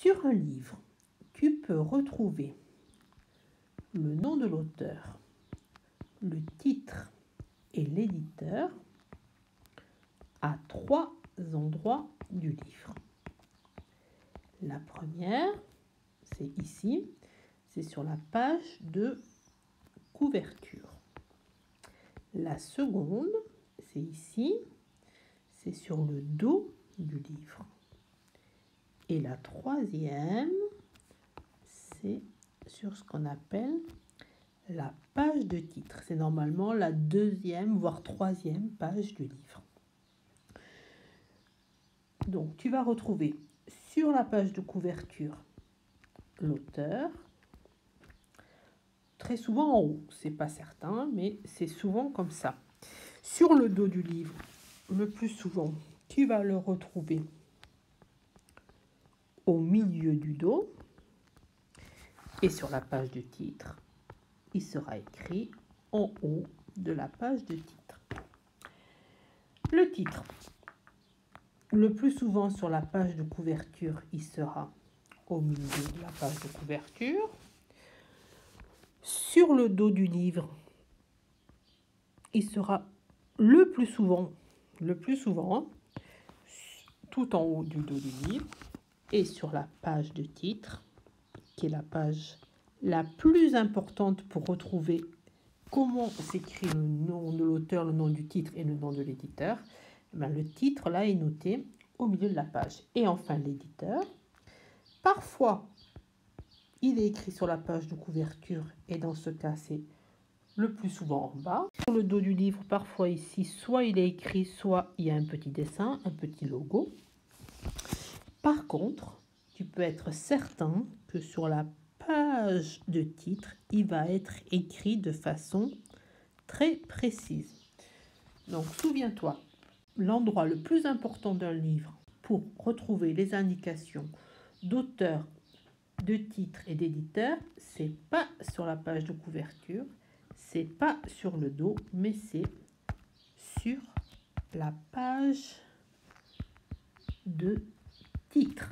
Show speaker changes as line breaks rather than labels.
Sur un livre, tu peux retrouver le nom de l'auteur, le titre et l'éditeur à 3 endroits du livre. La première, c'est ici, c'est sur la page de couverture. La seconde, c'est ici, c'est sur le dos du livre. Et la troisième, c'est sur ce qu'on appelle la page de titre. C'est normalement la deuxième, voire troisième page du livre. Donc, tu vas retrouver sur la page de couverture l'auteur, très souvent en haut, c'est pas certain, mais c'est souvent comme ça. Sur le dos du livre, le plus souvent, tu vas le retrouver au milieu du dos, et sur la page de titre, il sera écrit en haut de la page de titre. Le titre, le plus souvent sur la page de couverture, il sera au milieu de la page de couverture. Sur le dos du livre, il sera le plus souvent, tout en haut du dos du livre, et sur la page de titre, qui est la page la plus importante pour retrouver comment s'écrit le nom de l'auteur, le nom du titre et le nom de l'éditeur. Le titre là est noté au milieu de la page. Et enfin l'éditeur. Parfois, il est écrit sur la page de couverture et dans ce cas, c'est le plus souvent en bas. Sur le dos du livre, parfois ici, soit il est écrit, soit il y a un petit dessin, un petit logo. Par contre, tu peux être certain que sur la page de titre, il va être écrit de façon très précise. Donc, souviens-toi, l'endroit le plus important d'un livre pour retrouver les indications d'auteur, de titre et d'éditeur, c'est pas sur la page de couverture, c'est pas sur le dos, mais c'est sur la page de titre.